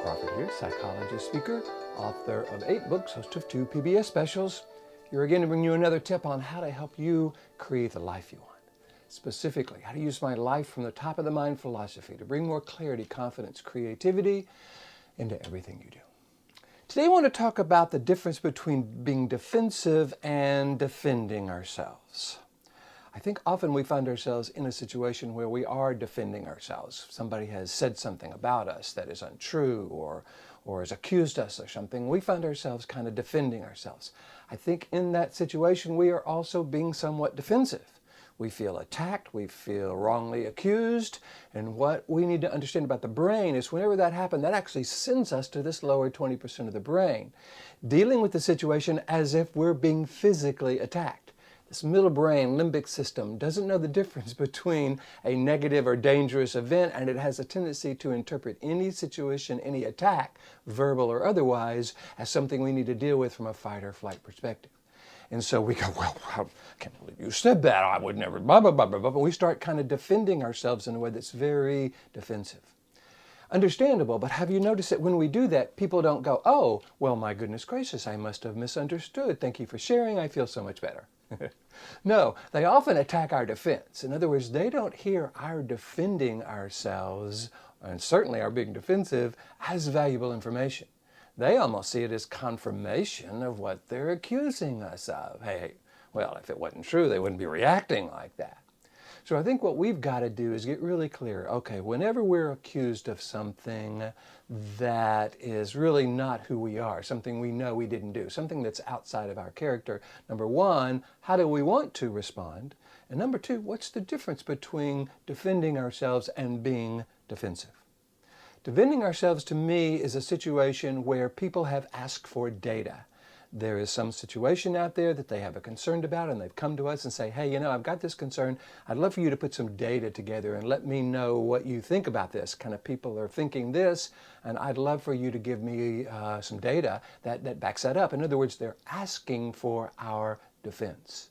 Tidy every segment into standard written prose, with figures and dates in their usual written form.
Crawford here, psychologist, speaker, author of 8 books, host of 2 PBS specials. Here again to bring you another tip on how to help you create the life you want. Specifically, how to use my life from the top of the mind philosophy to bring more clarity, confidence, creativity into everything you do. Today I want to talk about the difference between being defensive and defending ourselves. I think often we find ourselves in a situation where we are defending ourselves. Somebody has said something about us that is untrue or has accused us of something. We find ourselves kind of defending ourselves. I think in that situation we are also being somewhat defensive. We feel attacked, we feel wrongly accused, and what we need to understand about the brain is whenever that happens, that actually sends us to this lower 20% of the brain, dealing with the situation as if we're being physically attacked. This middle brain limbic system doesn't know the difference between a negative or dangerous event, and it has a tendency to interpret any situation, any attack, verbal or otherwise, as something we need to deal with from a fight or flight perspective. And so we go, well, I can't believe you said that. I would never, blah, blah, blah, blah, blah. But we start kind of defending ourselves in a way that's very defensive. Understandable, but have you noticed that when we do that, people don't go, oh, well, my goodness gracious, I must have misunderstood. Thank you for sharing. I feel so much better. No, they often attack our defense. In other words, they don't hear our defending ourselves, and certainly our being defensive, as valuable information. They almost see it as confirmation of what they're accusing us of. Hey, well, if it wasn't true, they wouldn't be reacting like that. So I think what we've got to do is get really clear. Okay, whenever we're accused of something that is really not who we are, something we know we didn't do, something that's outside of our character, number one, how do we want to respond? And number two, what's the difference between defending ourselves and being defensive? Defending ourselves, to me, is a situation where people have asked for data. There is some situation out there that they have a concern about, and they've come to us and say, hey, you know, I've got this concern. I'd love for you to put some data together and let me know what you think about this. Kind of people are thinking this, and I'd love for you to give me some data that backs that up. In other words, they're asking for our defense.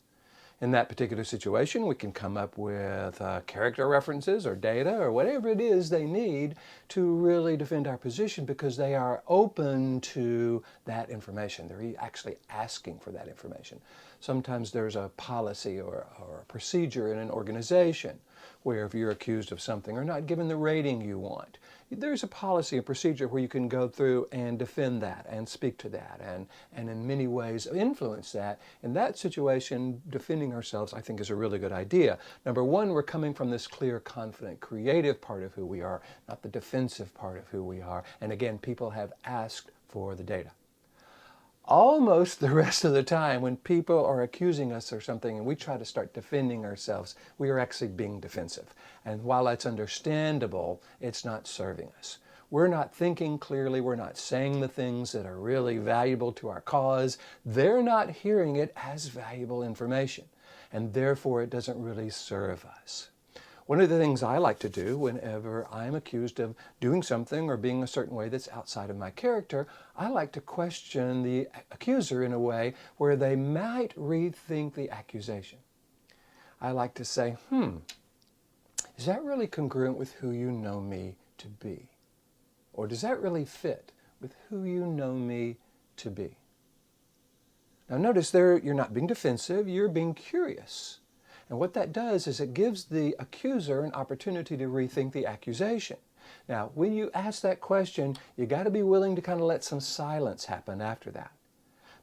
In that particular situation, we can come up with character references or data or whatever it is they need to really defend our position because they are open to that information. They're actually asking for that information. Sometimes there's a policy or a procedure in an organization where if you're accused of something or not given the rating you want, there's a policy, a procedure where you can go through and defend that and speak to that and in many ways influence that. In that situation, defending ourselves, I think, is a really good idea. Number one, we're coming from this clear, confident, creative part of who we are, not the defensive part of who we are. And again, people have asked for the data. Almost the rest of the time when people are accusing us or something and we try to start defending ourselves, we are actually being defensive. And while that's understandable, it's not serving us. We're not thinking clearly. We're not saying the things that are really valuable to our cause. They're not hearing it as valuable information. And therefore, it doesn't really serve us. One of the things I like to do whenever I'm accused of doing something or being a certain way that's outside of my character, I like to question the accuser in a way where they might rethink the accusation. I like to say, is that really congruent with who you know me to be? Or does that really fit with who you know me to be? Now notice there, you're not being defensive, you're being curious. And what that does is it gives the accuser an opportunity to rethink the accusation. Now, when you ask that question, you got to be willing to kind of let some silence happen after that.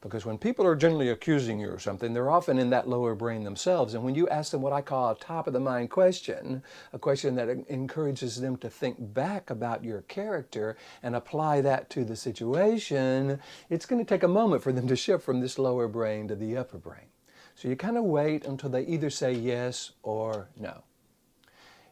Because when people are generally accusing you of something, they're often in that lower brain themselves. And when you ask them what I call a top-of-the-mind question, a question that encourages them to think back about your character and apply that to the situation, it's going to take a moment for them to shift from this lower brain to the upper brain. So you kind of wait until they either say yes or no.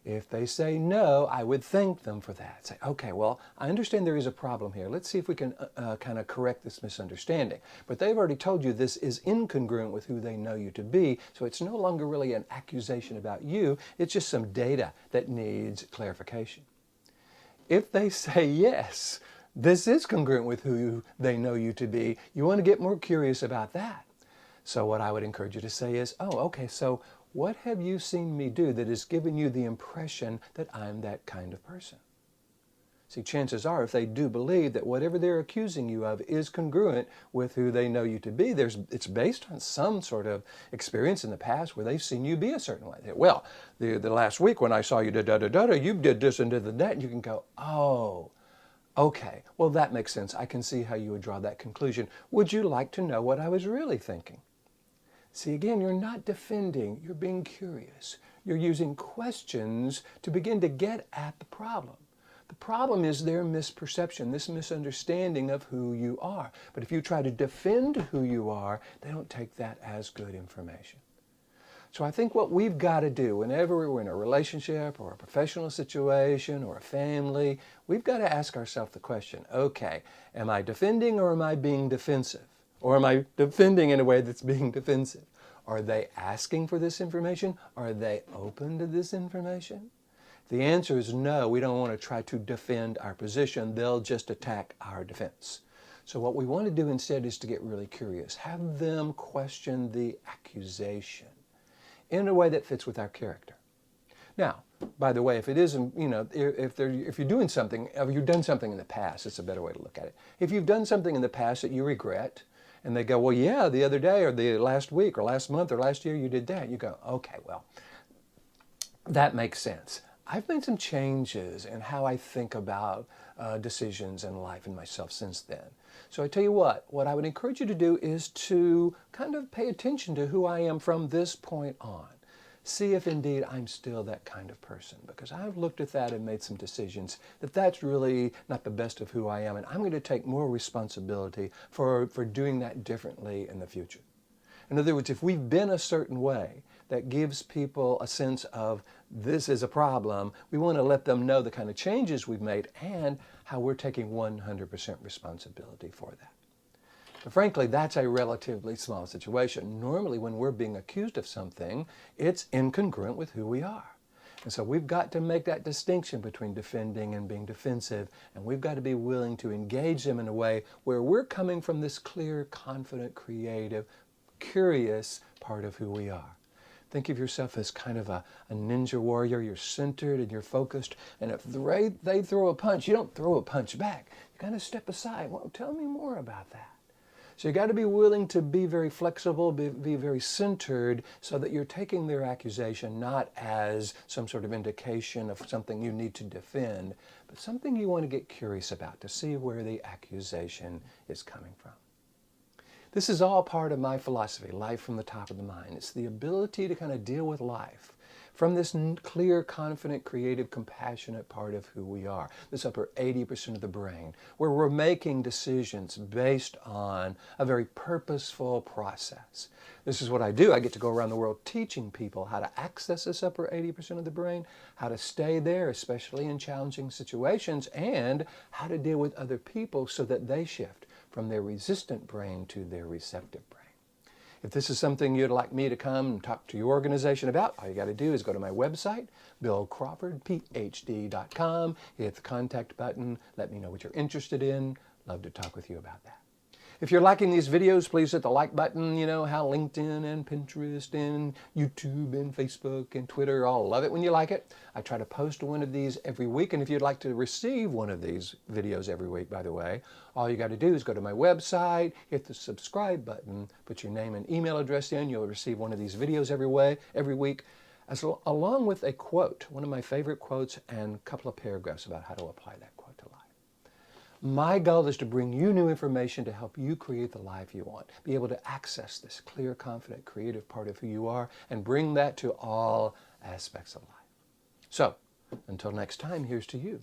If they say no, I would thank them for that. Say, okay, well, I understand there is a problem here. Let's see if we can kind of correct this misunderstanding. But they've already told you this is incongruent with who they know you to be, so it's no longer really an accusation about you. It's just some data that needs clarification. If they say yes, this is congruent with who they know you to be, you want to get more curious about that. So what I would encourage you to say is, oh, okay, so what have you seen me do that has given you the impression that I'm that kind of person? See, chances are if they do believe that whatever they're accusing you of is congruent with who they know you to be, it's based on some sort of experience in the past where they've seen you be a certain way. Well, the last week when I saw you da-da-da-da, you did this and did that, and you can go, oh, okay, well that makes sense. I can see how you would draw that conclusion. Would you like to know what I was really thinking? See, again, you're not defending, you're being curious. You're using questions to begin to get at the problem. The problem is their misperception, this misunderstanding of who you are. But if you try to defend who you are, they don't take that as good information. So I think what we've got to do whenever we're in a relationship or a professional situation or a family, we've got to ask ourselves the question, okay, am I defending or am I being defensive? Or am I defending in a way that's being defensive? Are they asking for this information? Are they open to this information? The answer is no, we don't want to try to defend our position. They'll just attack our defense. So what we want to do instead is to get really curious. Have them question the accusation in a way that fits with our character. Now, by the way, if it isn't, if you're doing something, if you've done something in the past, it's a better way to look at it. If you've done something in the past that you regret, and they go, well, yeah, the other day or the last week or last month or last year you did that. You go, okay, well, that makes sense. I've made some changes in how I think about decisions in life and myself since then. So I tell you what I would encourage you to do is to kind of pay attention to who I am from this point on. See if indeed I'm still that kind of person, because I've looked at that and made some decisions that that's really not the best of who I am, and I'm going to take more responsibility for doing that differently in the future. In other words, if we've been a certain way that gives people a sense of this is a problem, we want to let them know the kind of changes we've made and how we're taking 100% responsibility for that. But frankly, that's a relatively small situation. Normally, when we're being accused of something, it's incongruent with who we are. And so we've got to make that distinction between defending and being defensive, and we've got to be willing to engage them in a way where we're coming from this clear, confident, creative, curious part of who we are. Think of yourself as kind of a ninja warrior. You're centered and you're focused. And if they throw a punch, you don't throw a punch back. You kind of step aside. Well, tell me more about that. So you got to be willing to be very flexible, be very centered, so that you're taking their accusation not as some sort of indication of something you need to defend, but something you want to get curious about to see where the accusation is coming from. This is all part of my philosophy, life from the top of the mind. It's the ability to kind of deal with life from this clear, confident, creative, compassionate part of who we are, this upper 80% of the brain, where we're making decisions based on a very purposeful process. This is what I do. I get to go around the world teaching people how to access this upper 80% of the brain, how to stay there, especially in challenging situations, and how to deal with other people so that they shift from their resistant brain to their receptive brain. If this is something you'd like me to come and talk to your organization about, all you got to do is go to my website, billcrawfordphd.com, hit the contact button, let me know what you're interested in. Love to talk with you about that. If you're liking these videos, please hit the like button. You know how LinkedIn and Pinterest and YouTube and Facebook and Twitter all love it when you like it. I try to post one of these every week, and if you'd like to receive one of these videos every week, by the way, all you got to do is go to my website, hit the subscribe button, put your name and email address in. You'll receive one of these videos every week, along with a quote, one of my favorite quotes, and a couple of paragraphs about how to apply that quote to life. My goal is to bring you new information to help you create the life you want, be able to access this clear, confident, creative part of who you are, and bring that to all aspects of life. So, until next time, here's to you.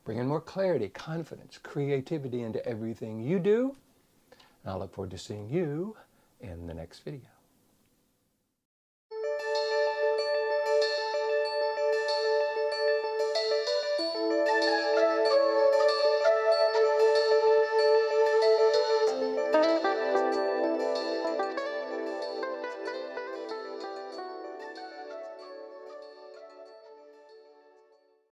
Bringing more clarity, confidence, creativity into everything you do. And I'll look forward to seeing you in the next video.